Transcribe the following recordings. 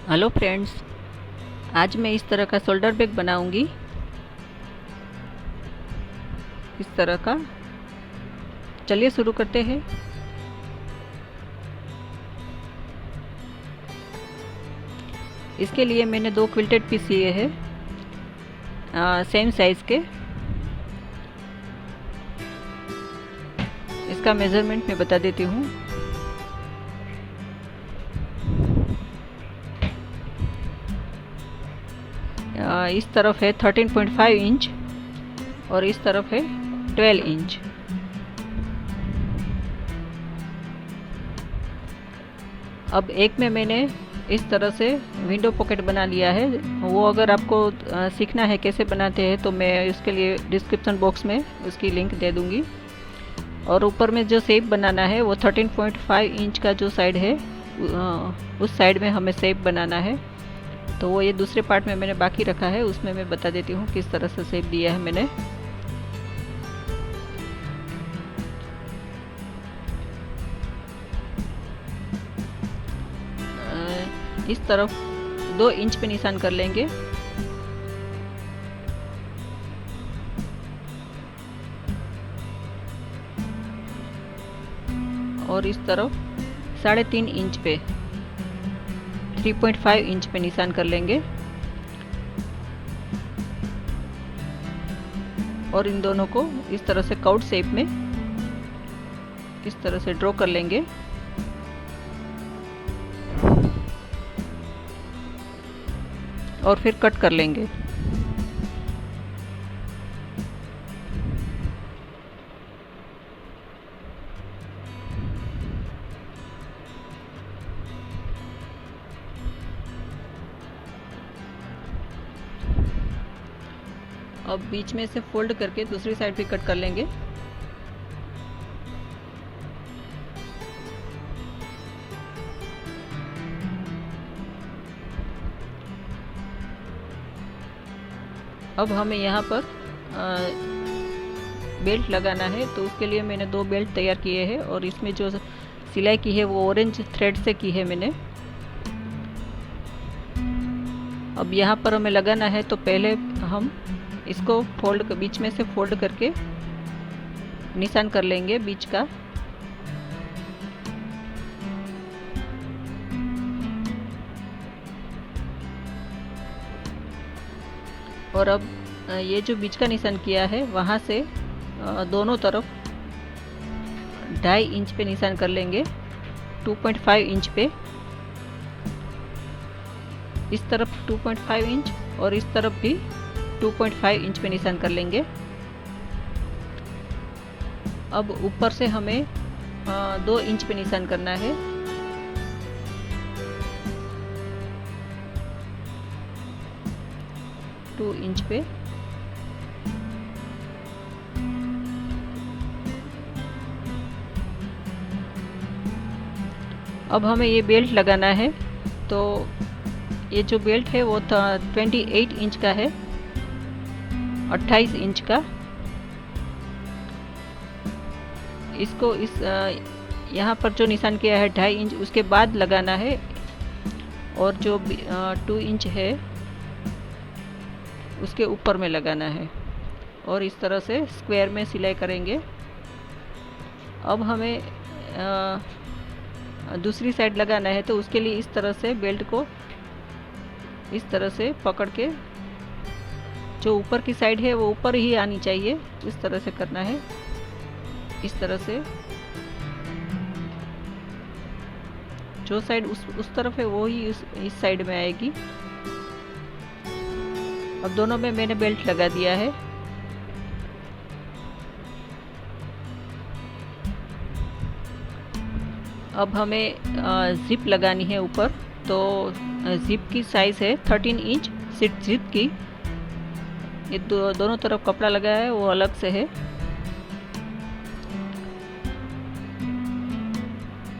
Hello friends, आज मैं इस तरह का शोल्डर बैग बनाऊंगी। इस तरह का। चलिए शुरू करते हैं। इसके लिए मैंने 2 क्विल्टेड पीस लिए हैं, सेम साइज़ के। इसका मेज़रमेंट मैं बता देती हूँ। इस तरफ है 13.5 इंच और इस तरफ है 12 इंच। अब एक में मैंने इस तरह से विंडो पॉकेट बना लिया है। वो अगर आपको सीखना है कैसे बनाते हैं तो मैं इसके लिए डिस्क्रिप्शन बॉक्स में उसकी लिंक दे दूँगी। और ऊपर में जो शेप बनाना है वो 13.5 इंच का जो साइड है उस साइड में हमें शेप बनाना है। तो वो ये दूसरे पार्ट में मैंने बाकी रखा है, उसमें मैं बता देती हूँ किस तरह से शेप दिया है मैंने। इस तरफ 2 इंच पे निशान कर लेंगे। और इस तरफ 3.5 इंच पे 3.5 इंच पे निशान कर लेंगे। और इन दोनों को इस तरह से कर्व शेप में इस तरह से ड्रॉ कर लेंगे। और फिर कट कर लेंगे। अब बीच में से फोल्ड करके दूसरी साइड भी कट कर लेंगे। अब हमें यहाँ पर बेल्ट लगाना है, तो उसके लिए मैंने 2 बेल्ट तैयार किए हैं। और इसमें जो सिलाई की है वो ऑरेंज थ्रेड से की है मैंने। अब यहाँ पर हमें लगाना है, तो पहले हम इसको बीच में से फोल्ड करके निशान कर लेंगे बीच का। और अब ये जो बीच का निशान किया है वहाँ से दोनों तरफ 2.5 इंच पे निशान कर लेंगे। 2.5 इंच पे इस तरफ 2.5 इंच और इस तरफ भी 2.5 इंच पे निशान कर लेंगे। अब ऊपर से हमें 2 इंच पे निशान करना है। टू इंच पे अब हमें ये बेल्ट लगाना है। तो ये जो बेल्ट है वो 28 इंच का है, 28 इंच का। इसको इस यहाँ पर जो निशान किया है 2.5 इंच उसके बाद लगाना है। और जो 2 इंच है उसके ऊपर में लगाना है। और इस तरह से स्क्वायर में सिलाई करेंगे। अब हमें दूसरी साइड लगाना है, तो उसके लिए इस तरह से बेल्ट को इस तरह से पकड़ के जो ऊपर की साइड है वो ऊपर ही आनी चाहिए, इस तरह से करना है। इस तरह से जो साइड उस तरफ है वो ही इस साइड में आएगी। अब दोनों में मैंने बेल्ट लगा दिया है। अब हमें जिप लगानी है ऊपर। तो जिप की साइज़ है 13 इंच जिप की। ये दोनों तरफ कपड़ा लगा है वो अलग से है।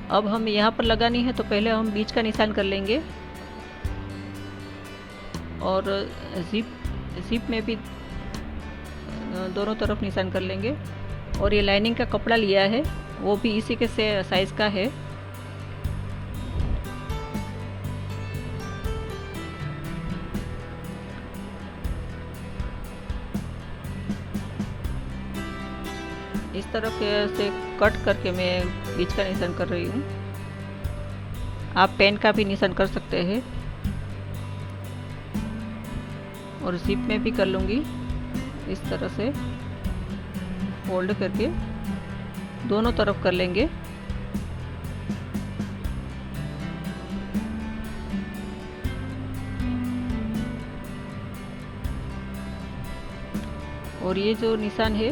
अब हम यहाँ पर लगानी है, तो पहले हम बीच का निशान कर लेंगे। और जिप में भी दोनों तरफ निशान कर लेंगे। और ये लाइनिंग का कपड़ा लिया है वो भी इसी के साइज़ का है। तरफ से कट करके मैं बीच का निशान कर रही हूँ। आप पेन का भी निशान कर सकते हैं और जिप में भी कर लूँगी। इस तरह से फोल्ड करके दोनों तरफ कर लेंगे। और ये जो निशान है,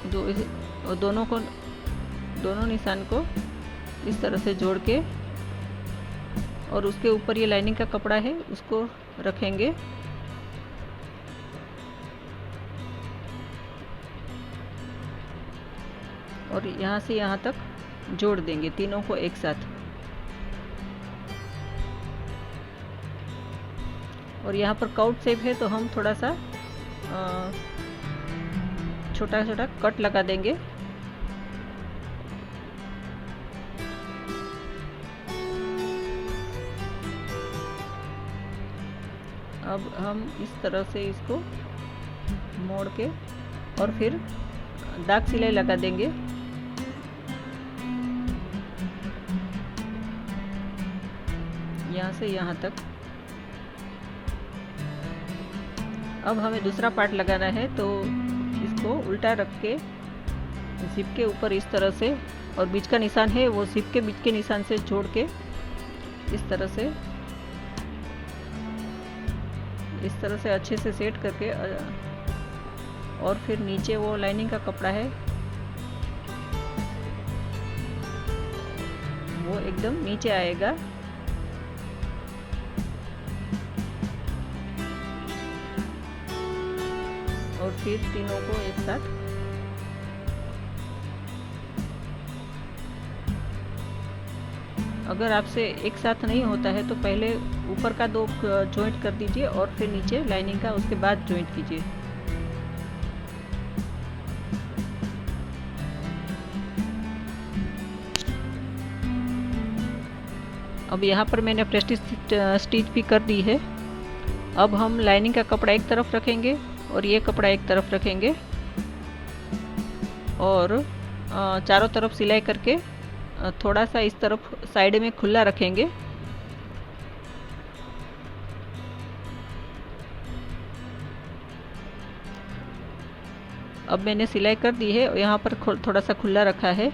जो दोनों निशान को इस तरह से जोड़ के और उसके ऊपर ये लाइनिंग का कपड़ा है उसको रखेंगे। और यहाँ से यहाँ तक जोड़ देंगे तीनों को एक साथ। और यहाँ पर काउट शेप है तो हम थोड़ा सा छोटा छोटा कट लगा देंगे। अब हम इस तरह से इसको मोड़ के और फिर दाग सिलाई लगा देंगे। यहाँ से यहाँ तक। अब हमें दूसरा पार्ट लगाना है तो इसको उल्टा रख के जिप के ऊपर इस तरह से, और बीच का निशान है वो जिप के बीच के निशान से जोड़ के इस तरह से अच्छे से सेट करके, और फिर नीचे वो लाइनिंग का कपड़ा है वो एकदम नीचे आएगा। और फिर तीनों को एक साथ अगर आपसे एक साथ नहीं होता है तो पहले ऊपर का 2 जॉइंट कर दीजिए और फिर नीचे लाइनिंग का उसके बाद जॉइंट कीजिए। अब यहाँ पर मैंने प्रेस्टीज स्टिच भी कर दी है। अब हम लाइनिंग का कपड़ा एक तरफ रखेंगे और ये कपड़ा एक तरफ रखेंगे और चारों तरफ सिलाई करके थोड़ा सा इस तरफ साइड में खुला रखेंगे। अब मैंने सिलाई कर दी है, यहाँ पर थोड़ा सा खुला रखा है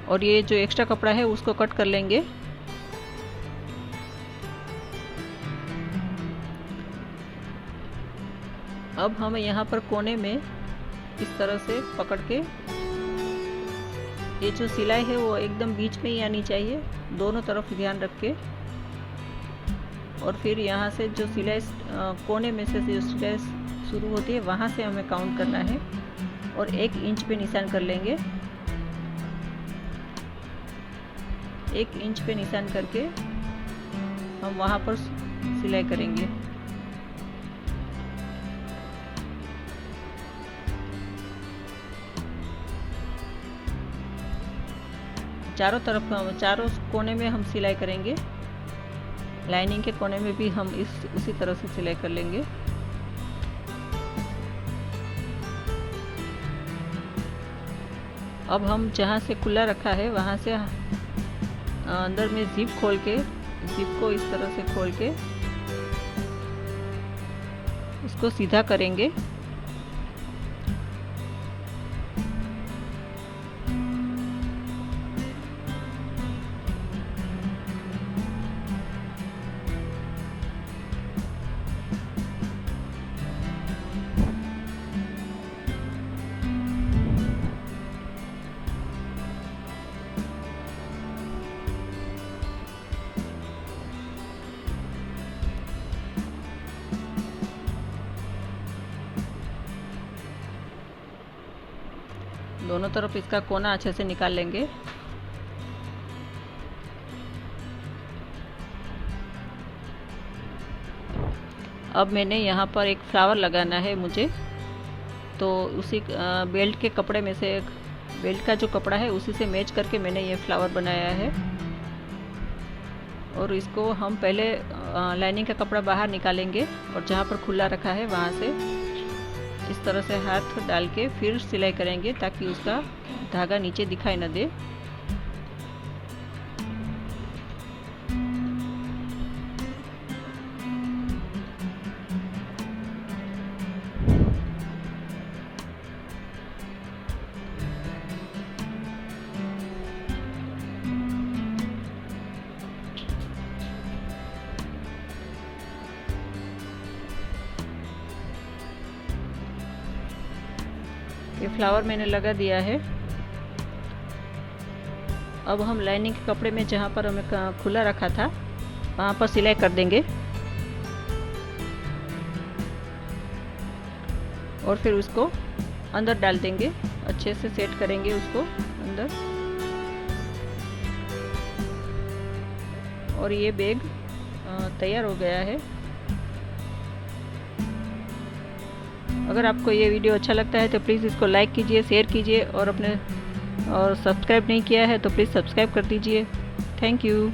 और ये जो एक्स्ट्रा कपड़ा है उसको कट कर लेंगे। अब हमें यहाँ पर कोने में इस तरह से पकड़ के, ये जो सिलाई है वो एकदम बीच में ही आनी चाहिए, दोनों तरफ ध्यान रख के। और फिर यहाँ से जो सिलाई कोने में से जो सिलाई शुरू होती है वहाँ से हमें काउंट करना है और 1 इंच पे निशान कर लेंगे। 1 इंच पे निशान करके हम वहाँ पर सिलाई करेंगे। चारों तरफ, चारों कोने में हम सिलाई करेंगे। लाइनिंग के कोने में भी हम उसी तरह से सिलाई कर लेंगे। अब हम जहाँ से खुला रखा है वहाँ से अंदर में जिप खोल के, जिप को इस तरह से खोल के उसको सीधा करेंगे। दोनों तरफ इसका कोना अच्छे से निकाल लेंगे। अब मैंने यहाँ पर एक फ्लावर लगाना है मुझे, तो उसी बेल्ट के कपड़े में से, बेल्ट का जो कपड़ा है उसी से मैच करके मैंने ये फ्लावर बनाया है। और इसको हम पहले लाइनिंग का कपड़ा बाहर निकालेंगे और जहाँ पर खुला रखा है वहाँ से इस तरह से हाथ डाल के फिर सिलाई करेंगे ताकि उसका धागा नीचे दिखाई न दे। ये फ्लावर मैंने लगा दिया है। अब हम लाइनिंग के कपड़े में जहाँ पर हमें खुला रखा था वहाँ पर सिलाई कर देंगे और फिर उसको अंदर डाल देंगे, अच्छे से सेट करेंगे उसको अंदर। और ये बैग तैयार हो गया है। अगर आपको ये वीडियो अच्छा लगता है तो प्लीज़ इसको लाइक कीजिए, शेयर कीजिए और सब्सक्राइब नहीं किया है तो प्लीज़ सब्सक्राइब कर दीजिए। Thank you.